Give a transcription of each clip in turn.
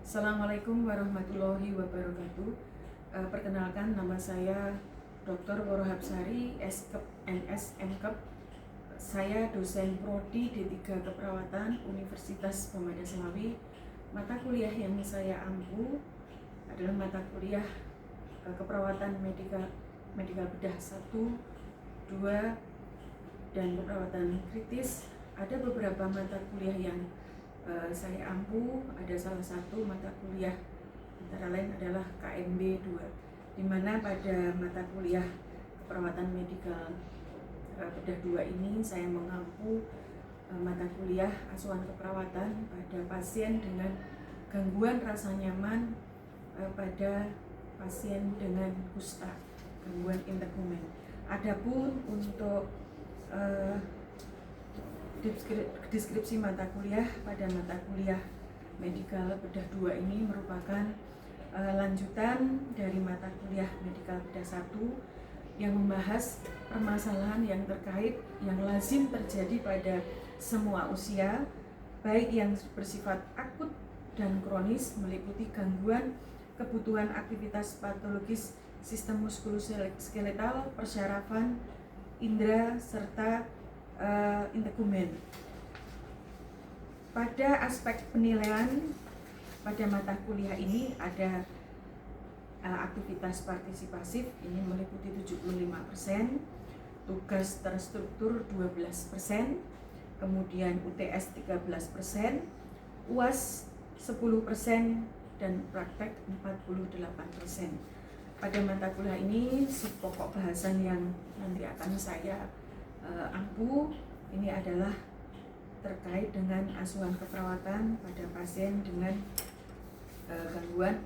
Assalamualaikum warahmatullahi wabarakatuh. Perkenalkan, nama saya Dr. Worohabsari, SKEP, NS, MKEP. Saya dosen Prodi D3 Keperawatan Universitas Pemuda Semawi. Mata kuliah yang saya ampu adalah mata kuliah keperawatan medikal bedah 1, 2, dan keperawatan kritis. Ada beberapa mata kuliah yang saya ampu. Ada salah satu mata kuliah antara lain adalah KMB 2, di mana pada mata kuliah keperawatan medikal bedah 2 ini saya mengampu mata kuliah asuhan keperawatan pada pasien dengan gangguan rasa nyaman pada pasien dengan kusta, gangguan integumen. Adapun untuk deskripsi mata kuliah pada mata kuliah medikal bedah 2 ini merupakan lanjutan dari mata kuliah medikal bedah 1 yang membahas permasalahan yang terkait yang lazim terjadi pada semua usia, baik yang bersifat akut dan kronis, meliputi gangguan kebutuhan aktivitas patologis sistem muskuloskeletal, persyarafan, indera, serta integumen. Pada aspek penilaian pada mata kuliah ini ada aktivitas partisipasif, ini meliputi 75%, tugas terstruktur 12%, kemudian UTS 13%, UAS 10%, dan praktek 48%. Pada mata kuliah ini pokok bahasan yang nanti akan saya ampu ini adalah terkait dengan asuhan keperawatan pada pasien dengan gangguan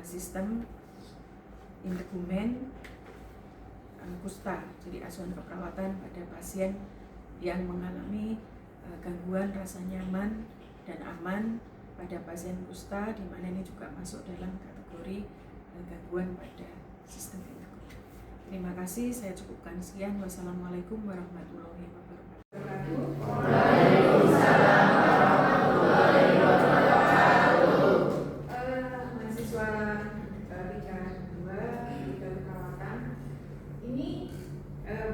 sistem integumen kusta. Jadi asuhan keperawatan pada pasien yang mengalami gangguan rasa nyaman dan aman pada pasien kusta, di mana ini juga masuk dalam kategori gangguan pada sistem integumen. Terima kasih, saya cukupkan sekian. Wassalamualaikum warahmatullahi wabarakatuh. Waalaikumsalam warahmatullahi wabarakatuh. Mahasiswa tingkat 2 Tiga Keperawatan, ini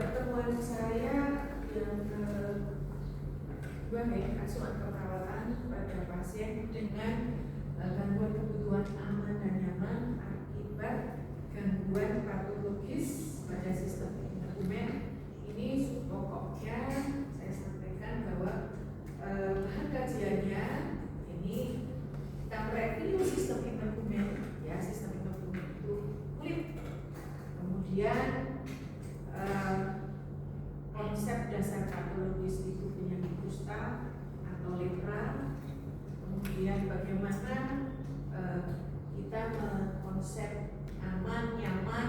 pertemuan saya yang kedua, asuhan keperawatan pada pasien dengan gangguan kebutuhan aman dan nyaman akibat gangguan patologis pada sistem integumen. Ini pokoknya saya sampaikan bahwa bahan kajiannya ini kita mereview sistem integumen, ya, sistem integumen itu kulit, kemudian konsep dasar patologis itu penyakit kusta atau lepra, kemudian bagaimana kita mengkonsep aman, nyaman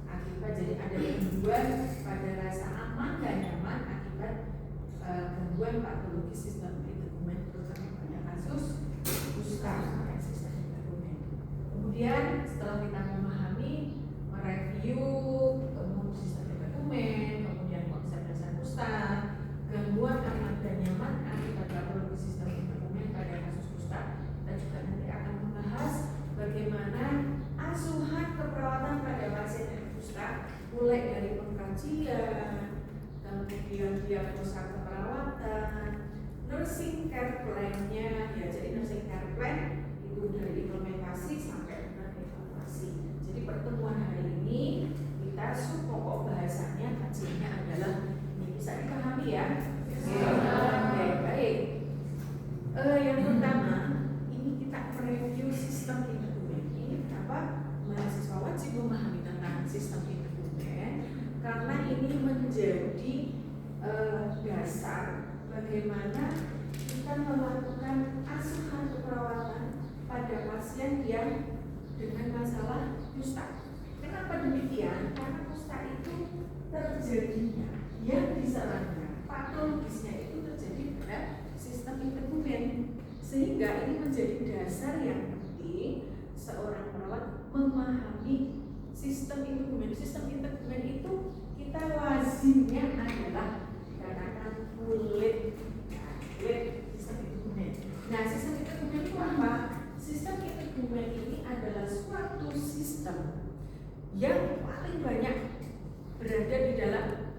akibat, jadi ada gangguan pada rasa aman dan nyaman akibat gangguan patologis sistem integumen, terutama pada kasus kusta sistem integumen. Kemudian setelah kita memahami, mereview sistem integumen, kemudian konsep dasar kusta, gangguan aman dan nyaman akibat patologis sistem integumen pada kasus kusta, kita juga nanti akan membahas bagaimana asuhan keperawatan pada pasien dengan kusta, mulai dari pengkajian, kemudian diagnosa keperawatan, nursing care plan-nya, ya, jadi nursing care plan itu dari implementasi sampai dengan evaluasi. Jadi pertemuan hari ini kita pokok bahasanya, kajiannya adalah ini, bisa dipahami ya? Oke, baik. Yang pertama, ini kita mereview sistem integumen. Ini kenapa mahasiswa wajib memahami tentang sistem integumen, karena ini menjadi dasar bagaimana kita melakukan asuhan keperawatan pada pasien yang dengan masalah kusta. Kenapa demikian? Karena kusta itu terjadinya yang disarankan patologisnya itu terjadi pada sistem integumen, sehingga ini menjadi dasar yang penting seorang perawat memahami sistem integumen. Sistem integumen itu kita lazimnya adalah dikatakan kulit sistem integumen. Nah, sistem integumen itu apa? sistem integumen ini adalah suatu sistem yang paling banyak berada di dalam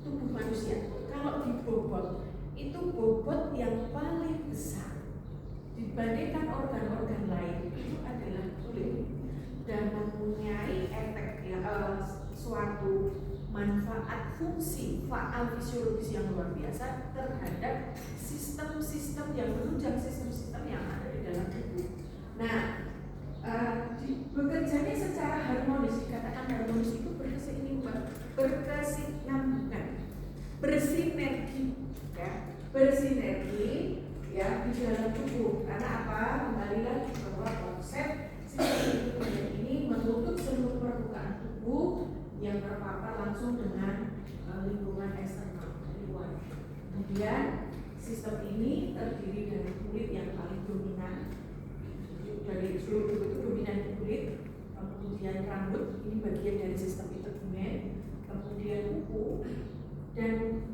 tubuh manusia. Kalau dibobot, itu bobot yang paling besar dibandingkan organ-organ lain itu adalah kulit, dan mempunyai efek suatu manfaat fungsi faal fisiologis yang luar biasa terhadap sistem-sistem yang menunjang sistem-sistem yang ada di dalam tubuh. Nah, bekerjanya secara harmonis, dikatakan harmonis itu berkesinambungan, bersinergi, ya, bersinergi, ya, di dalam tubuh. Karena apa? Kembali lagi bahwa konsep sistem ini menutup seluruh permukaan tubuh yang terpapar langsung dengan lingkungan eksternal dari luar. Kemudian sistem ini terdiri dari kulit yang paling dominan, dari seluruh tubuh itu dominan kulit, kemudian rambut, ini bagian dari sistem integumen, kemudian kuku, dan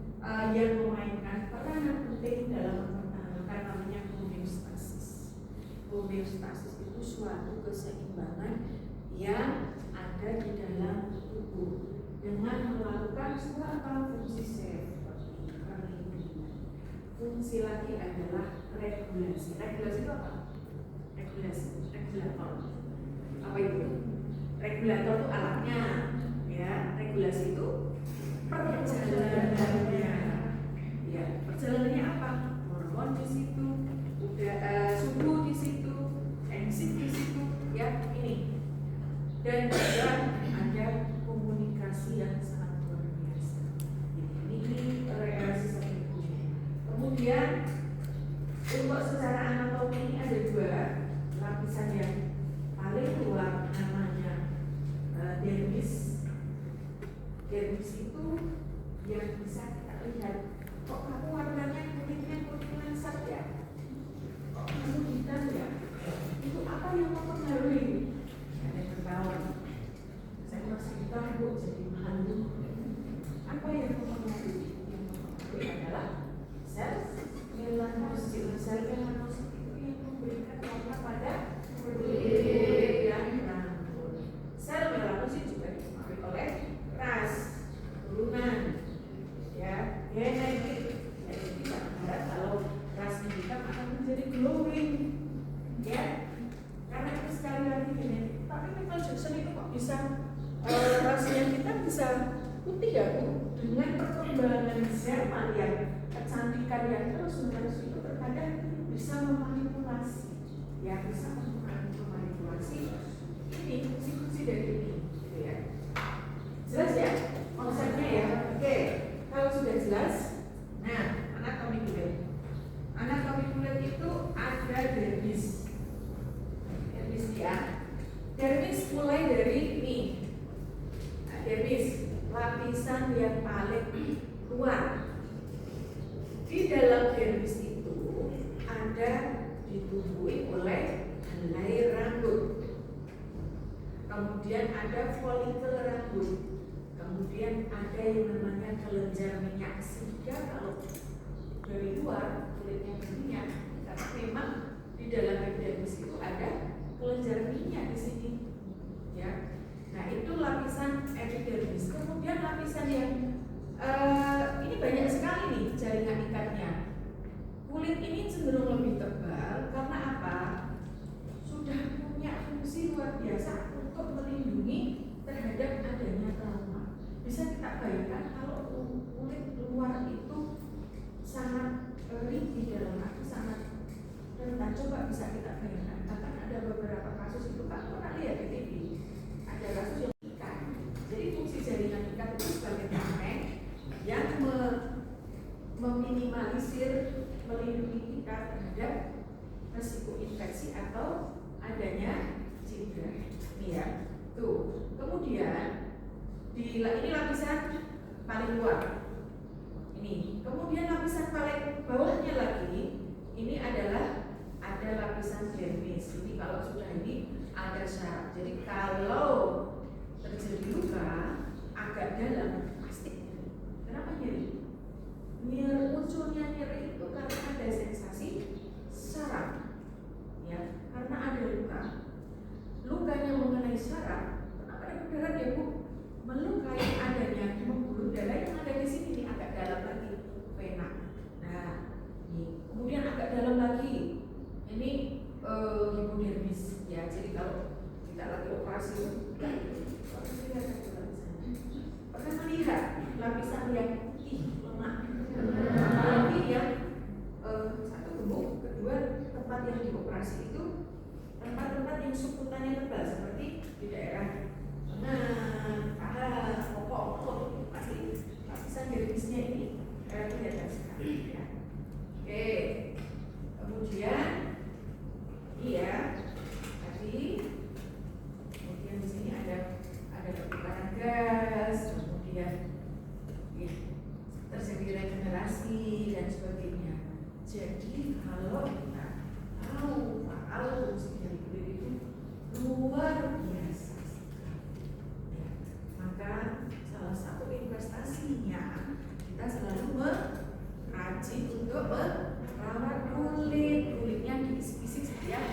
yang memainkan peranan penting dalam mempertahankan namanya homeostasis. Homeostasis itu suatu keseimbangan yang ada di dalam tubuh dengan melakukan suatu fungsi seperti perlindungan. Fungsi lagi adalah regulasi. Regulasi itu apa? Regulator. Apa itu? Regulator itu alatnya, ya. Regulasi itu perjalanannya. Ya, perjalanannya apa? Hormon di situ, suhu di situ, enzim di situ, ya, ini. Dan juga ada komunikasi yang sangat luar biasa. Ini sistem integumen. Kemudian untuk secara anatomi ini ada dua lapisan yang paling luar, namanya dermis. Dermis itu yang bisa kita lihat. Kok kamu warnanya kulitnya kulit langsat ya? Kok kamu hitam ya? Itu apa yang mempengaruhi? Ada yang ketawa. Saya masih hitam bu, jadi malu. Apa yang mempengaruhi? Yang mempengaruhi adalah sel melanosit. Sel melanosit itu yang memberikan warna pada kulit dan rambut. Sel melanosit juga dipengaruhi oleh ras, turunan, ya, genetik. Jadi kita berharap kalau rasnya hitam akan menjadi glowing, ya, karena itu sekali lagi genetik. Tapi Michael Jackson itu kok bisa rasnya kita bisa putih ya bu? Dengan perkembangan zaman yang kecantikan yang terus-menerus itu terkadang bisa memanipulasi, ya, bisa memanipulasi ini fungsi-fungsi dari ini, gitu ya. Jelas ya konsepnya ya? Oke, kalau sudah jelas, nah, anatomi kulit. Anatomi kulit itu ada dermis. Dermis ya. Dermis mulai dari ini. Nah, dermis lapisan yang paling luar. Di dalam dermis itu ada ditubuhi oleh helai rambut. Kemudian ada folikel rambut. Kemudian ada yang namanya kelenjar minyak. Sehingga kalau dari luar kulitnya berminyak, karena memang di dalam epidermis itu ada kelenjar minyak di sini, ya. Nah, itu lapisan epidermis. Kemudian lapisan yang ini banyak sekali nih jaringan ikatnya. Kulit ini cenderung lebih tebal karena apa? Sudah punya fungsi luar biasa untuk melindungi terhadap adanya trauma. Bisa kita bayangkan kalau kulit luar itu sangat di dalam arti sangat rentan. Coba bisa kita bayangkan. Bahkan ada beberapa kasus itu kan pernah lihat di TV. Ada kasus yang ikat. Jadi fungsi jaringan ikat itu sebagai tameng yang meminimalisir, melindungi kita terhadap resiko infeksi atau adanya cedera. Ini ya. Tuh. Kemudian ini lapisan paling luar. Ini. Kemudian lapisan paling bawahnya lagi, ini adalah ada lapisan dermis. Ini kalau sudah ini ada syarat. Jadi kalau terjadi luka agak dalam pasti. Kenapa nyeri? Munculnya nyeri itu karena ada sensasi saraf. Ya, operasi. Pernah melihat lapisan yang putih lemak, apalagi yang satu gemuk, kedua tempat yang dioperasi itu tempat-tempat yang sukutannya tebal seperti di daerah lengan, paha, pokok, pasti lapisan dermisnya ini kelihatan sekali ya. Oke, kemudian iya tadi, kemudian di sini ada pertukaran gas, kemudian ya, terjadi regenerasi dan sebagainya. Jadi kalau kita tahu fungsi dari kulit itu luar biasa sekali, ya, maka salah satu investasinya kita selalu rajin untuk merawat kulitnya diisi-isi setiap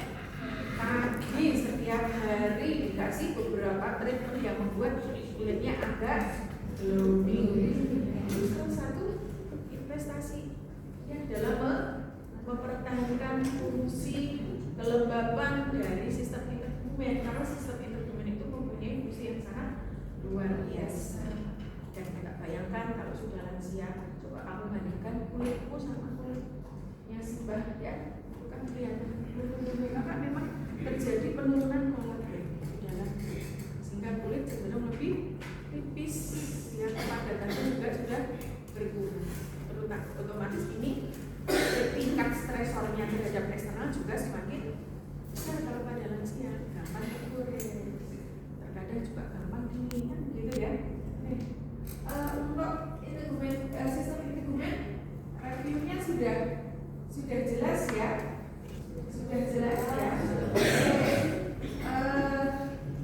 pagi, setiap hari dikasih beberapa treatment yang membuat kulitnya agak glowing. Salah satu investasi yang dalam mempertahankan fungsi kelembapan dari sistem intergumen, karena sistem intergumen itu mempunyai fungsi yang sangat luar biasa. Dan kita bayangkan kalau sudah lansia, coba kamu bandingkan kulitmu sama kulitnya Simbah ya, bukan kelihatan karena memang terjadi penurunan kolagen di dalam kulit, sehingga kulit cenderung lebih tipis, yang kepadatannya juga sudah berkurang. Terutama otomatis ini tingkat stresornya terhadap eksternal juga semakin besar kalau pada lansia, gampang tergores, terkadang juga gampang dingin, gitu ya. Untuk intergumen, sistem intergumen, reviewnya sudah jelas ya,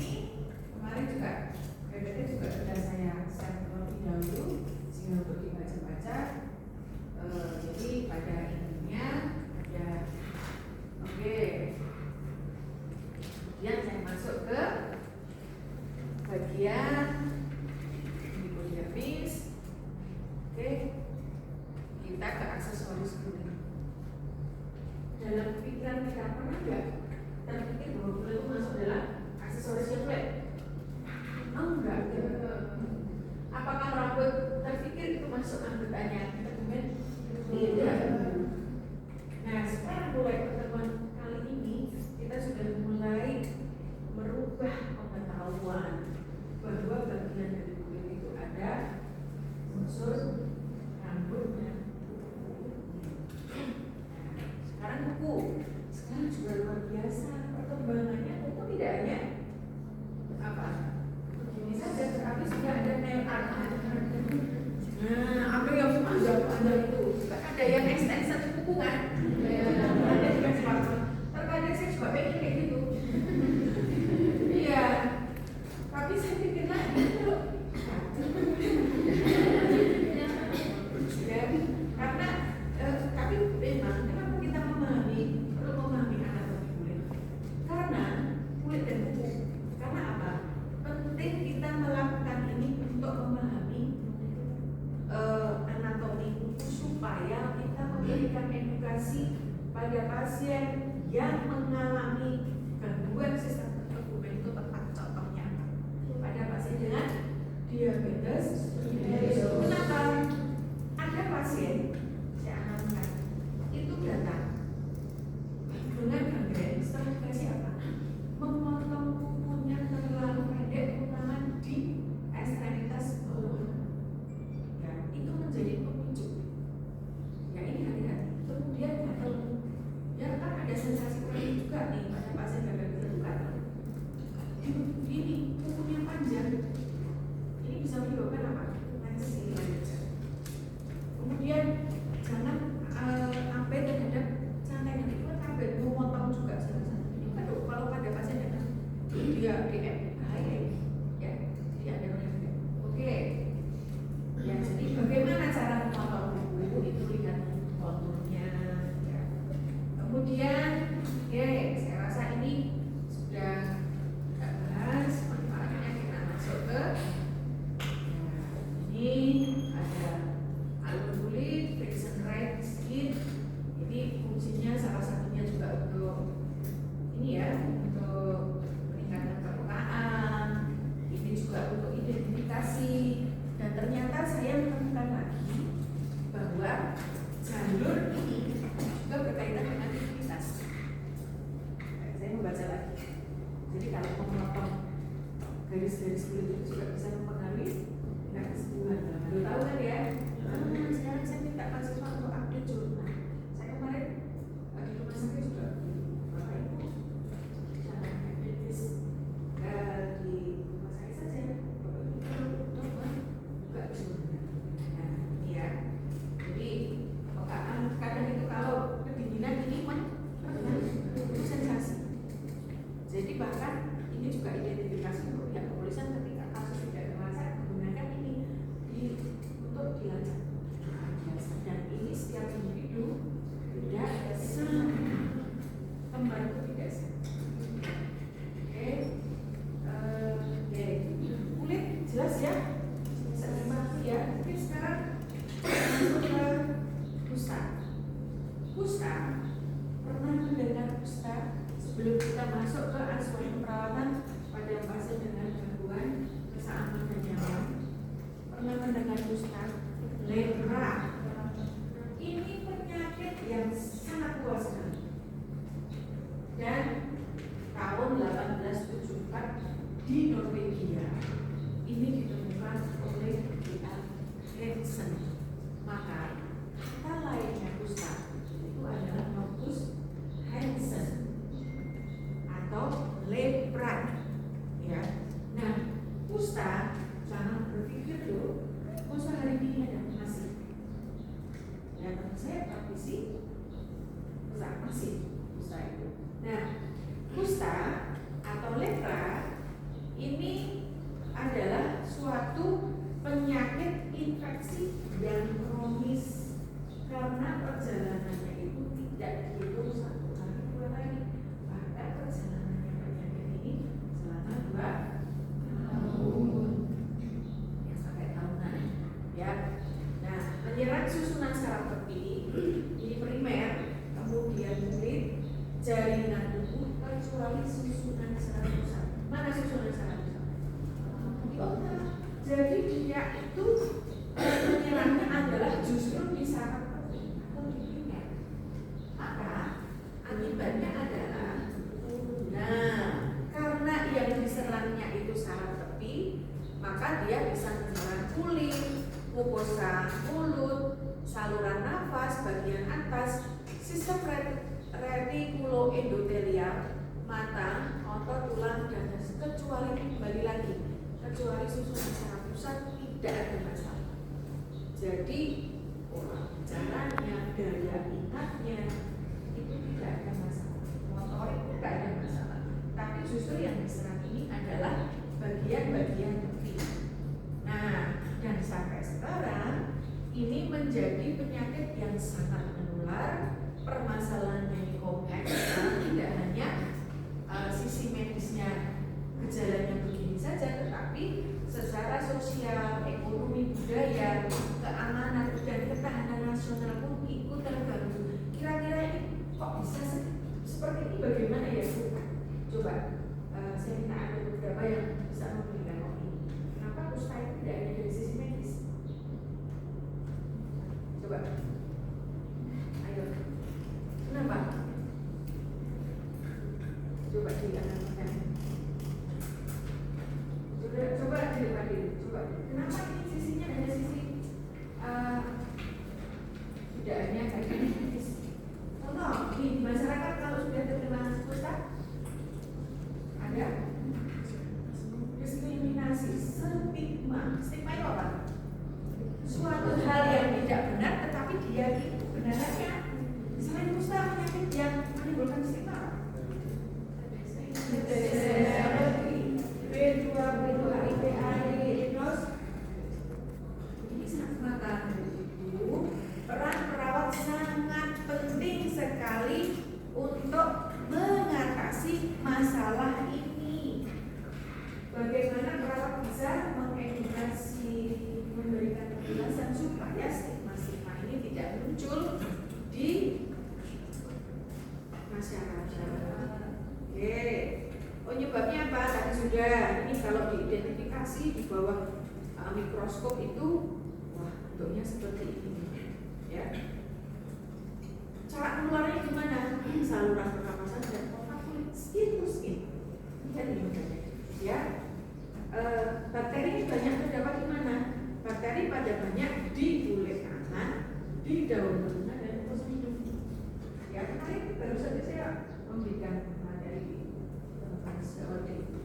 Ini kemarin juga PPT juga sudah saya share terlebih dahulu sehingga untuk dibaca-baca. Jadi pada intinya ada, oke. Kemudian saya masuk ke bagian dermis. Oke, kita ke aksesoris kulit. Dalam pikiran kita pernah nggak terpikir bahwa kulit itu masuk dalam aksesorisnya kulit? Oh enggak. Apakah rambut terpikir itu masuk anggotanya intergumen? Tidak. Nah, sekarang mulai pertemuan kali ini kita sudah mulai merubah pengetahuan bahwa bagian dari kulit itu ada unsur rambut dan kuku. Sekarang kuku, sekarang juga luar biasa perkembangannya. Kuku tidak hanya apa begini saja, tetapi sudah ada nail art. Nah, apa yang panjang itu? Ada yang extension kuku kan? Ada juga sepatu. Terkadang saya juga pengen kayak gitu. Iya. Tapi saya pikir lagi kalau karena tapi memang kenapa kita perlu memahami anatomi kulit? Karena kulit dan kuku. Karena apa? Penting kita melakukan ini untuk memahami anatomi kuku supaya kita memberikan edukasi pada pasien yang mengalami gangguan sistem intergumen itu tepat. Contohnya pada pasien dengan diabetes. Kenapa? Ada pasien saya alami itu datang dengan gangren setelah dikasih apa? Memotong kukunya terlalu pendek, terutama di ekstremitas bawah. Ya, itu menjadi pemicu. Ya ini hati-hati. Kemudian gatal. Ya kan ada sensasi kurang juga nih pada pasien gagal itu gatal. Ini kukunya panjang. Ini bisa menyebabkan apa? Lensi. Kemudian jangan sampai terhadap santai itu kan sampai memotong juga salah satunya. Aduh, kalau pada pasien dengan dia DM bahaya ya, tidak ada orang. Oke. Ya, jadi bagaimana cara memotong kuku itu lihat konturnya. Ya. Kemudian, oke, saya rasa ini sudah bahas manfaatnya. Kita masuk ke ini. masuk ke asuhan perawatan pada pasien dengan gangguan keseimbangan dan nyaman. Pernah mendengar kusta, lepra. Ini penyakit yang sangat luas sekali. Dan tahun 1874 di Norwegia ini ditemukan oleh D.A. Hansen. Maka kata lainnya kusta itu adalah morbus Hansen atau lepra, ya. Nah, kusta jangan berpikir loh, kusta hari ini ada masih. Ya, teman saya praktisi kusta masih kusta itu. Nah, kusta atau lepra ini adalah suatu penyakit infeksi yang kronis karena perjalanannya itu tidak dihitung 1 hari 2 hari, bahkan perjalanannya penyakit ini selama 2 tahun, ya sampai tahunan, ya. Nah, menyerang susunan saraf tepi ini primer, kemudian kulit, jaringan tubuh, kecuali susunan saraf pusat. Mana susunan saraf pusat? Jadi dia itu menyerangnya adalah justru di saraf tepi atau di primer. Maka akibatnya adalah, nah, karena yang diserangnya itu saraf tepi, maka dia bisa menyerang kulit, mukosa mulut, saluran nafas bagian atas, sistem retikuloendotelial, mata, otot, tulang, dan kecuali kembali lagi, kecuali susunan saraf pusat tidak ada masalah. Jadi orang bicaranya, daya ingatnya itu tidak ada masalah, motorik tidak ada masalah. Tapi justru yang diserang ini adalah bagian-bagian tepi. Nah, dan sampai sekarang ini menjadi penyakit yang sangat menular. Permasalahannya ini kompleks, tidak hanya sisi medisnya gejalanya begini saja, tetapi secara sosial, ekonomi, budaya, keamanan dan ketahanan nasional pun ikut terganggu. Kira-kira ini kok bisa seperti ini? Bagaimana ya Bu? Coba saya minta ada beberapa yang bisa memberikan opini. Kenapa kusta itu tidak ada dari sisi medis? Coba, ayo. Kenapa? Coba dianalisa. Coba dilihat dulu. Coba. Kenapa ini sisinya hanya sisi tidak hanya kayak medis? Contoh di masyarakat kalau sudah terkena kusta ada diskriminasi, stigma. Stigma itu apa? Suatu hal yang tidak benar tetapi dia itu kebenarannya. Selain kusta, penyakit yang menimbulkan stigma apa? B2, HIV, AIDS. Ini sangat maka itu peran perawat sangat penting sekali untuk mengatasi masalah ini. Bagaimana perawat bisa mengedukasi, memberikan penjelasan supaya stigma-stigma ini tidak muncul di masyarakat. Oke. Penyebabnya apa? Tadi sudah. Ini kalau diidentifikasi di bawah mikroskop itu, wah, bentuknya seperti ini, ya. Cara penularannya gimana? Saluran pernapasan dan kontak kulit, skin to skin. Lihat ini, ya. Bakteri banyak terdapat di mana? Bakteri pada banyak di kulit tangan, di daun telinga dan mukus hidung. Ya, kemarin baru saja saya memberikan materi seperti itu.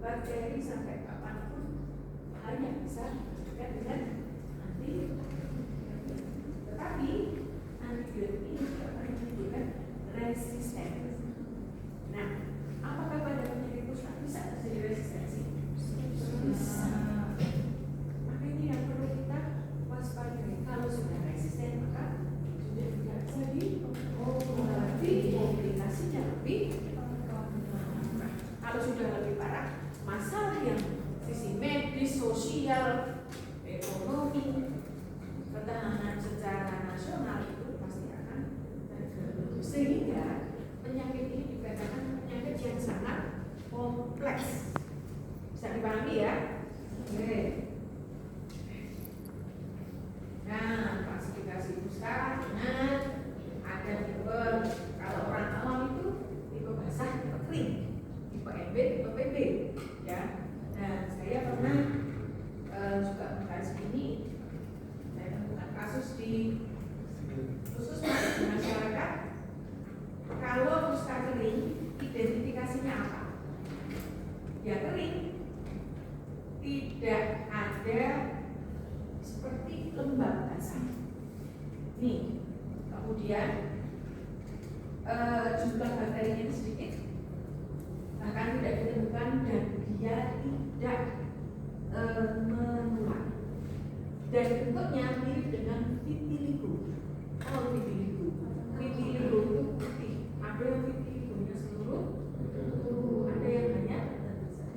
Bakteri sampai kapanpun hanya bisa dengan antibiotik. Tetapi antibiotik ini dapat menimbulkan resistensi. Nah, apakah pada penyakit kusta bisa terjadi resistensi? Bisa. Maka ini yang perlu kita waspadai. Kalau sudah resisten maka sudah tidak jadi komplikasinya lebih. Kalau sudah lebih parah, masalah yang sisi medis, sosial, ekonomi, ketahanan secara nasional itu pasti akan terganggu. Sehingga Kemudian jumlah bakterinya sedikit, bahkan tidak ditemukan, dan dia tidak menular. Dan bentuknya mirip dengan vitiligo. Oh, vitiligo itu putih. Ada yang vitiligonya seluruh tubuh, ada yang hanya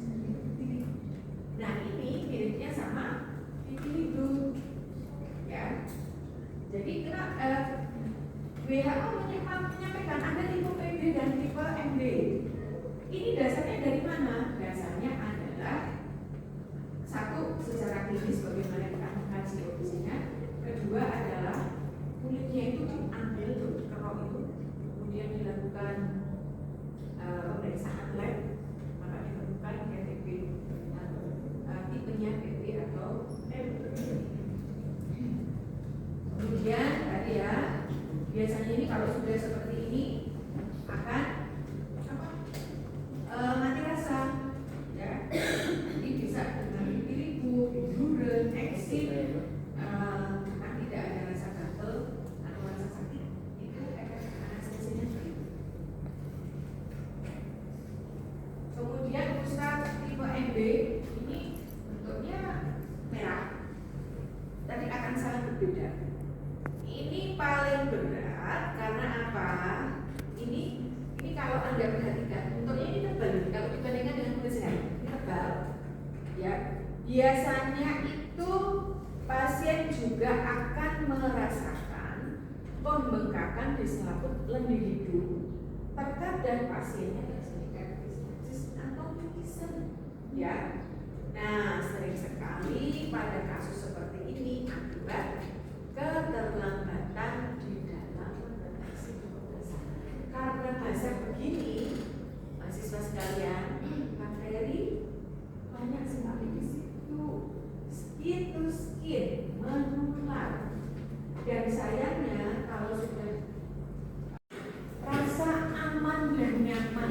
vitiligo. Nah, ini miripnya sama vitiligo, ya. Jadi WHO menyampaikan ada tipe PB dan tipe MB. Ini dasarnya dari mana? Dasarnya adalah satu, secara klinis bagaimana kita mengkaji kondisinya. Kedua adalah kulitnya itu diambil kerok itu, kemudian dilakukan pemeriksaan lab, maka ditemukan TB, tipenya PB atau MB. Kemudian tadi ya, biasanya ini kalau sudah seperti ini akan mati rasa, ya. Jadi bisa dengan vitiligo, biduren, eksim, tidak ada rasa gatal atau rasa sakit. Itu efek anestesinya seperti itu. Kemudian kusta tipe MB ini bentuknya merah. Tadi akan sangat berbeda. Ini paling berat karena apa? Ini kalau Anda perhatikan, bentuknya ini tebal. Kalau dibandingkan dengan kulit sehat, ini tebal. Ya, biasanya itu pasien juga akan merasakan pembengkakan di selaput lendir hidung. Terkadang pasiennya epilepsis atau pingsan. Ya, nah sering sekali pada kasus seperti ini akibat keterlambatan di dalam mendeteksi pemeriksaan. Karena bahasa begini, mahasiswa sekalian, bakteri banyak sekali di situ, skin to skin menular. Dan sayangnya kalau sudah rasa aman dan nyaman,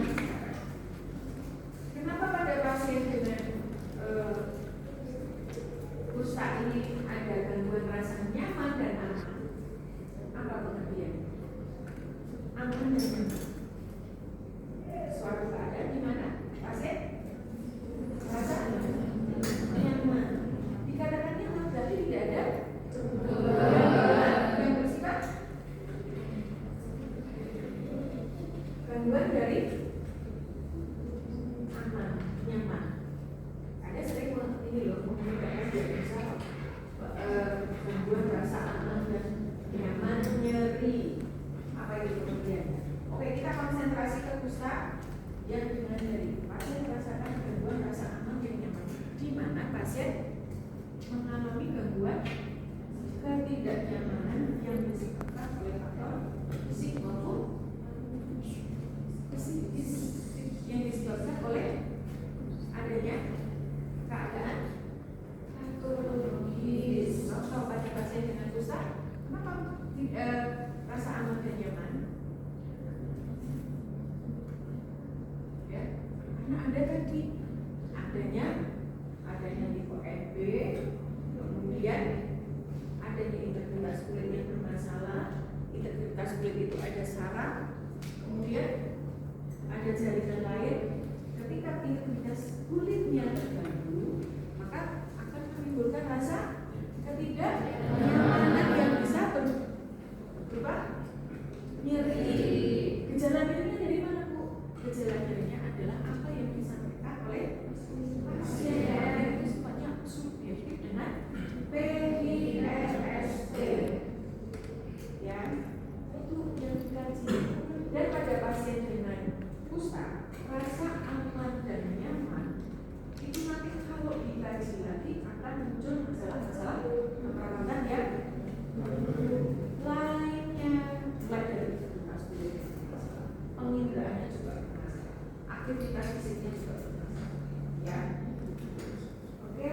kenapa pada pasien dengan kusta ini ada gangguan rasa nyaman dan aman? Apa pengertian? Aman dan nyaman. Suatu keadaan di mana pasien rasa nyaman. Dikatakan nyaman berarti tidak ada gangguan yang bersifat gangguan dari aman, nyaman. Ada sering ini loh menggunakan diagnosa gangguan rasa aman dan nyaman, nyeri. Apa itu kemudian? Oke, kita konsentrasi ke kusta yang dimana dari pasien merasakan gangguan rasa aman dan nyaman, di mana pasien mengalami gangguan ketidaknyamanan yang disebabkan oleh faktor fisik maupun psikis, yang disebabkan oleh adanya keadaan patologis. Contoh pada pasien dengan kusta, kenapa rasa aman dan nyaman? Ya, karena ada tadi adanya tipe MB, kemudian adanya integritas kulit yang bermasalah. Integritas kulit itu ada saraf, kemudian ada jaringan lain. Ketika integritas kulitnya terganggu, maka akan menimbulkan rasa ketidaknyamanan yang bisa berupa nyeri. Gejala nyerinya dari mana, Bu? Gejala nyerinya adalah apa yang disampaikan oleh pasien. Itu sifatnya subjektif dengan PIST. Ya, itu yang dikaji. Dan pada pasien dengan kusta, rasa aman dan nyaman itu nanti kalau dikaji lagi akan muncul masalah-masalah perawatan yang lainnya. Mulai dari aktivitas kulit, pengindaannya juga bermasalah, aktivitas fisiknya juga bermasalah. Ya, oke,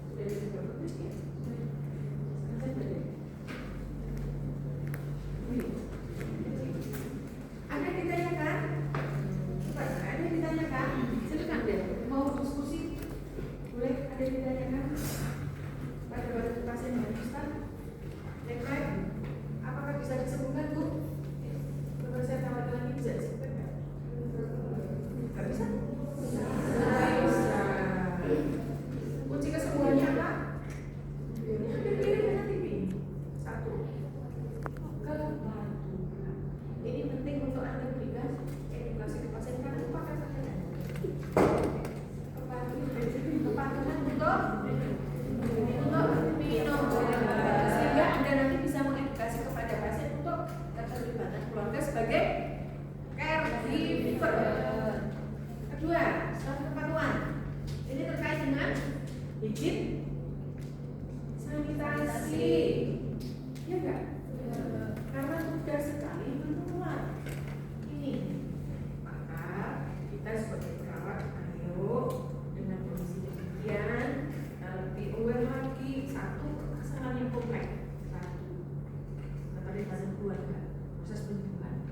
sudah jadi berapa menit ya? Ada ditanyakan? Ada ditanyakan? Silakan deh. Mau diskusi? Boleh ada ditanyakan? Pada pasien yang kusta? Jennifer. Kedua, suatu kepatuhan. Ini terkait dengan higien sanitasi. Ya enggak? Karena mudah sekali menular. Ini, maka kita sebagai perawat, ayo dengan kondisi demikian kita lebih aware lagi. Satu, kesalahan yang kompleks. Satu, keterlibatan keluarga, proses penyembuhan.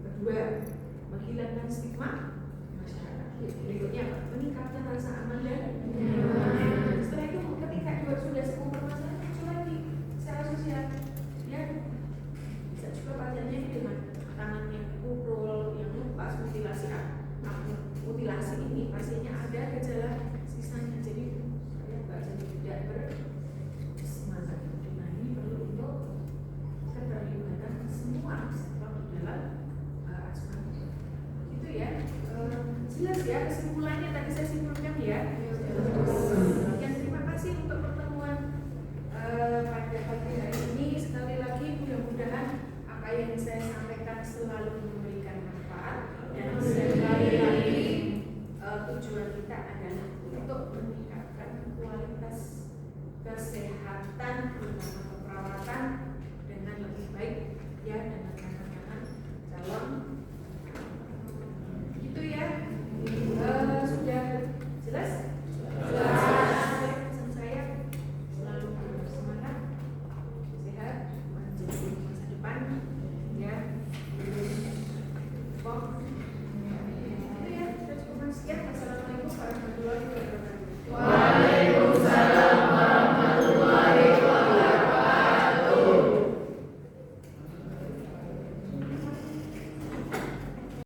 Kedua, menghilangkan stigma masyarakat. Berikutnya apa? Meningkatkan rasa aman dan nyaman. Setelah itu ketika juga sudah semua permasalahan muncul lagi secara sosial, ya bisa juga pasiennya dengan tangan yang pukul, yang lepas, mutilasi ini pasiennya ada gejala sisanya, jadi saya nggak jadi tidak bersemangat. Nah ini perlu untuk keterlibatan semua sektor di dalam asuransi. Itu ya, jelas ya kesimpulannya tadi saya simpulkan ya. Sekian, terima kasih untuk pertemuan pada pagi hari ini. Sekali lagi mudah-mudahan apa yang saya sampaikan selalu memberikan manfaat, dan sekali lagi tujuan kita adalah untuk meningkatkan kualitas kesehatan terutama